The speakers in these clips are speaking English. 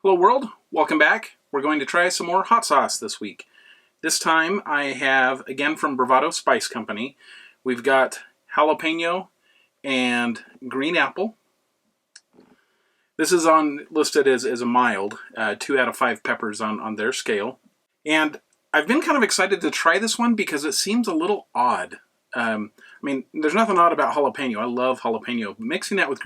Hello world, welcome back. We're going to try some more hot sauce this week. This time I have, again from Bravado Spice Company, we've got jalapeno and green apple. This is listed as a mild, 2 out of 5 peppers on their scale. And I've been kind of excited to try this one because it seems a little odd. I mean, there's nothing odd about jalapeno. I love jalapeno. Mixing that with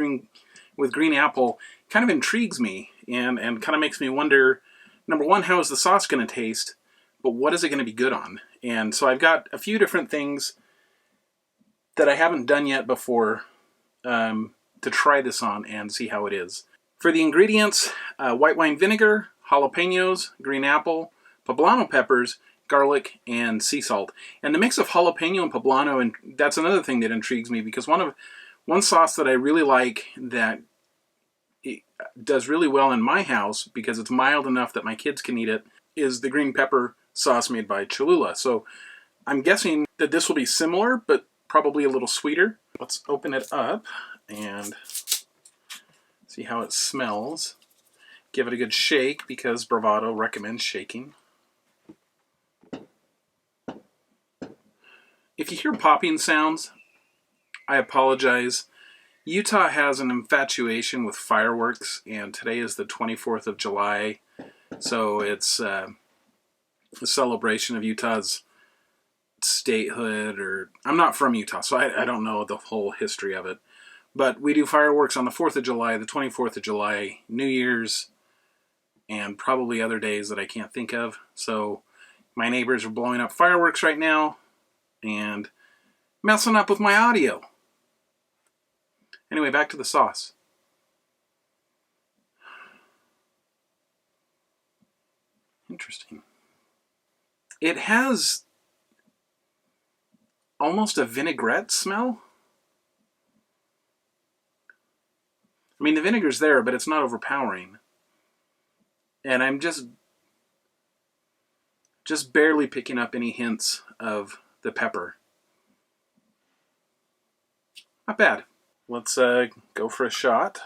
green apple kind of intrigues me and kind of makes me wonder, number one, how is the sauce going to taste, but what is it going to be good on? And so I've got a few different things that I haven't done yet before to try this on and see how it is. For the ingredients, white wine vinegar, jalapenos, green apple, poblano peppers, garlic, and sea salt. And the mix of jalapeno and poblano, and that's another thing that intrigues me because one sauce that I really like that it does really well in my house because it's mild enough that my kids can eat it is the green pepper sauce made by Cholula. So I'm guessing that this will be similar, but probably a little sweeter. Let's open it up and see how it smells. Give it a good shake because Bravado recommends shaking. If you hear popping sounds, I apologize. Utah has an infatuation with fireworks, and today is the 24th of July, so it's a celebration of Utah's statehood. I'm not from Utah, so I don't know the whole history of it. But we do fireworks on the 4th of July, the 24th of July, New Year's, and probably other days that I can't think of. So my neighbors are blowing up fireworks right now and messing up with my audio. Anyway, back to the sauce. Interesting. It has almost a vinaigrette smell. I mean, the vinegar's there, but it's not overpowering. And I'm just barely picking up any hints of the pepper. Not bad. Let's go for a shot.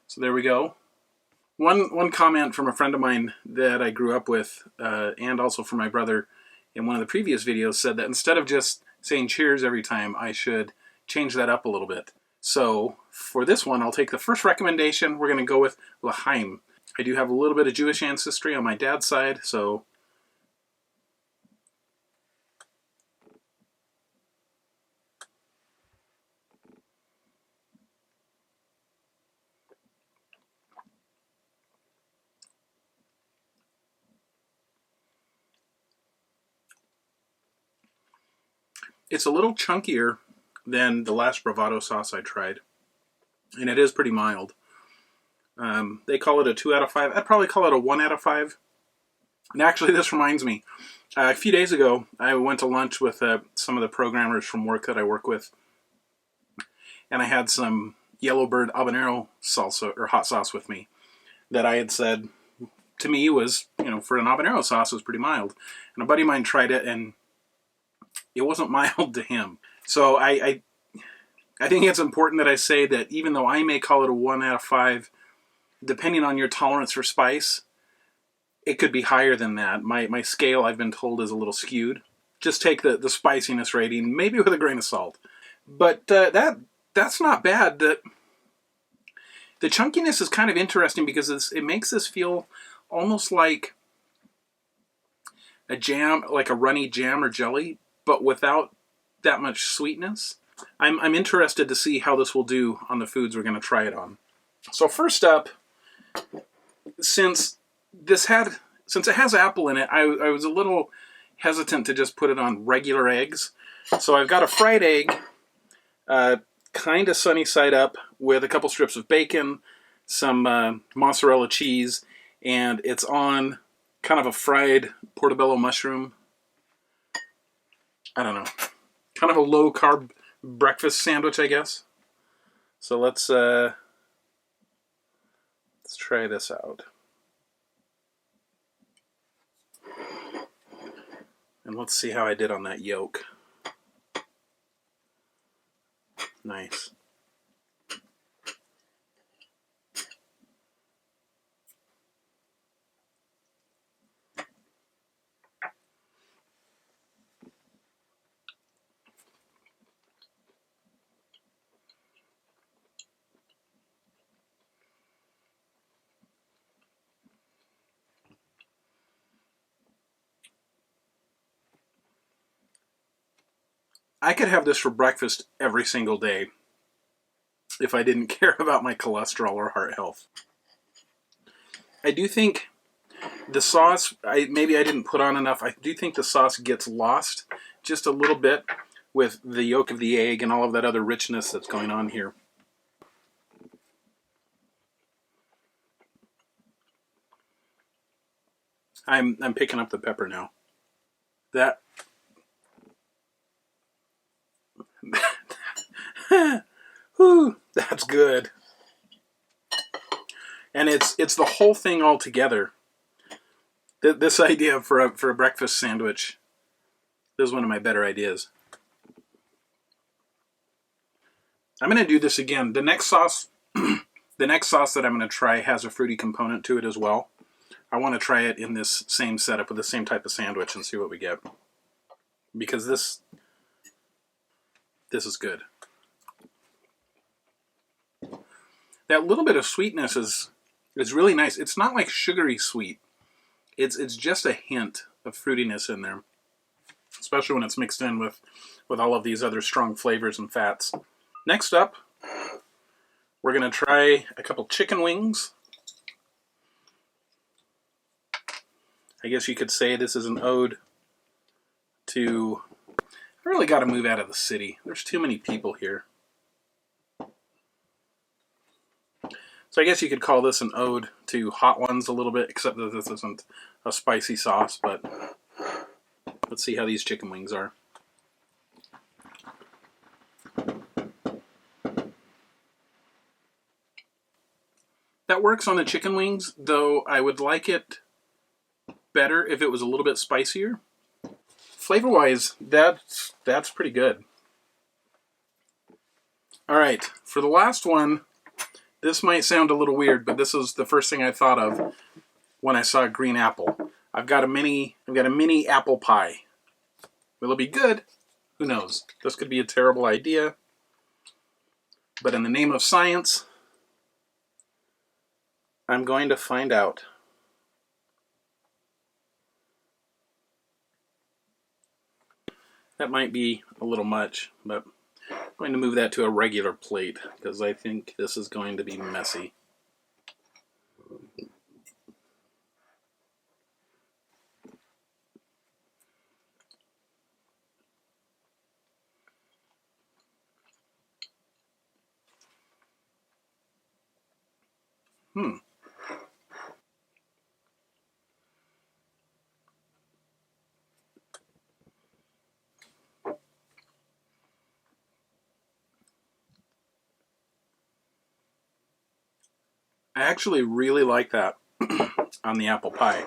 So there we go. One comment from a friend of mine that I grew up with, and also from my brother in one of the previous videos, said that instead of just saying cheers every time, I should change that up a little bit. So for this one, I'll take the first recommendation. We're going to go with L'chaim. I do have a little bit of Jewish ancestry on my dad's side, so it's a little chunkier than the last Bravado sauce I tried, and it is pretty mild. They call it a 2 out of 5. I'd probably call it a 1 out of 5. And actually, this reminds me, a few days ago, I went to lunch with some of the programmers from work that I work with, and I had some Yellowbird habanero salsa or hot sauce with me that I had said to me was, for an habanero sauce, was pretty mild. And a buddy of mine tried it, and it wasn't mild to him. So I think it's important that I say that even though I may call it a 1 out of 5, depending on your tolerance for spice, it could be higher than that. My scale, I've been told, is a little skewed. Just take the spiciness rating, maybe with a grain of salt. But that's not bad. The chunkiness is kind of interesting because it makes this feel almost like a jam, like a runny jam or jelly, but without that much sweetness. I'm interested to see how this will do on the foods we're going to try it on. So first up, since it has apple in it, I was a little hesitant to just put it on regular eggs. So I've got a fried egg, kind of sunny side up, with a couple strips of bacon, some mozzarella cheese, and it's on kind of a fried portobello mushroom. I don't know, kind of a low-carb breakfast sandwich, I guess. So let's try this out. And let's see how I did on that yolk. Nice. I could have this for breakfast every single day if I didn't care about my cholesterol or heart health. I do think the sauce, maybe I didn't put on enough. I do think the sauce gets lost just a little bit with the yolk of the egg and all of that other richness that's going on here. I'm picking up the pepper now. That whew, that's good. And it's the whole thing all together. This idea for a breakfast sandwich, this is one of my better ideas. I'm going to do this again. The next sauce that I'm going to try has a fruity component to it as well. I want to try it in this same setup with the same type of sandwich and see what we get. Because this is good. That little bit of sweetness is really nice. It's not like sugary sweet. It's just a hint of fruitiness in there, especially when it's mixed in with all of these other strong flavors and fats. Next up, we're going to try a couple chicken wings. I guess you could say this is an ode to... I really got to move out of the city. There's too many people here. So I guess you could call this an ode to Hot Ones a little bit, except that this isn't a spicy sauce, but let's see how these chicken wings are. That works on the chicken wings, though I would like it better if it was a little bit spicier. Flavor-wise, that's pretty good. All right, for the last one, this might sound a little weird, but this is the first thing I thought of when I saw green apple. I've got a mini apple pie. Will it be good? Who knows? This could be a terrible idea. But in the name of science, I'm going to find out. That might be a little much, but I'm going to move that to a regular plate because I think this is going to be messy. I actually really like that on the apple pie.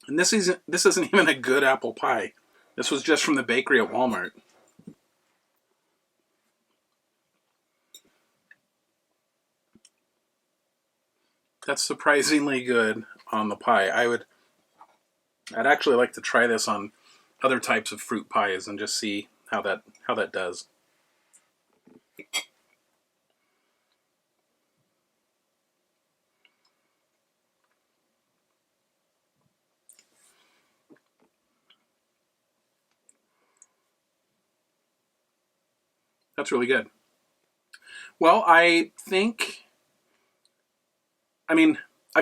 And this isn't even a good apple pie. This was just from the bakery at Walmart. That's surprisingly good on the pie. I'd actually like to try this on other types of fruit pies and just see how that does. That's really good. Well, I've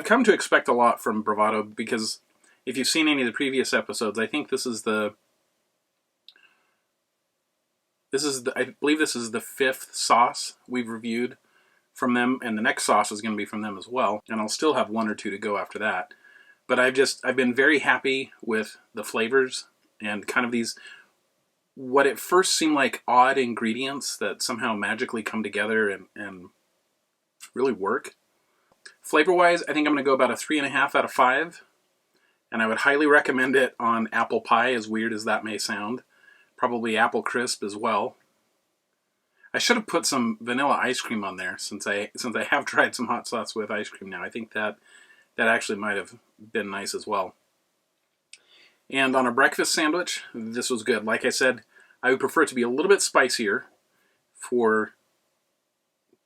come to expect a lot from Bravado because if you've seen any of the previous episodes, I think I believe this is the 5th sauce we've reviewed from them, and the next sauce is going to be from them as well, and I'll still have 1 or 2 to go after that. But I've been very happy with the flavors and kind of these, what at first seemed like odd ingredients that somehow magically come together and really work. Flavor-wise, I think I'm going to go about a 3.5 out of 5, and I would highly recommend it on apple pie, as weird as that may sound. Probably apple crisp as well. I should have put some vanilla ice cream on there since I have tried some hot sauce with ice cream now. I think that actually might have been nice as well. And on a breakfast sandwich, this was good. Like I said, I would prefer it to be a little bit spicier for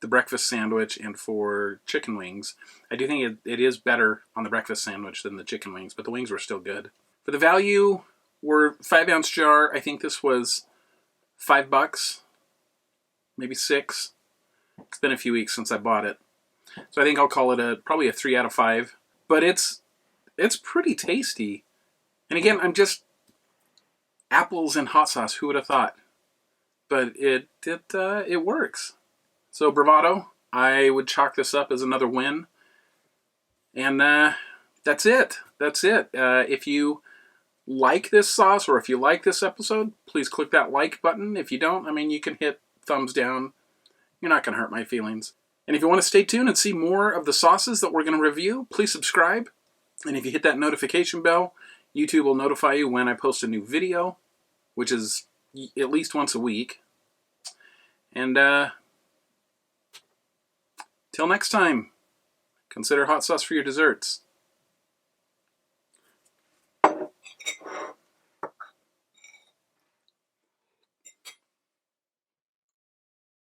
the breakfast sandwich and for chicken wings. I do think it is better on the breakfast sandwich than the chicken wings, but the wings were still good. For the value, we're 5-ounce jar. I think this was $5, maybe $6. It's been a few weeks since I bought it, so I think I'll call it probably a 3 out of 5. But it's pretty tasty. And again, I'm just apples and hot sauce. Who would have thought? But it works. So Bravado, I would chalk this up as another win. And that's it. That's it. If you like this sauce or if you like this episode, please click that like button. If you don't, I mean, you can hit thumbs down. You're not going to hurt my feelings. And if you want to stay tuned and see more of the sauces that we're going to review, please subscribe. And if you hit that notification bell, YouTube will notify you when I post a new video, which is at least once a week. And till next time, consider hot sauce for your desserts.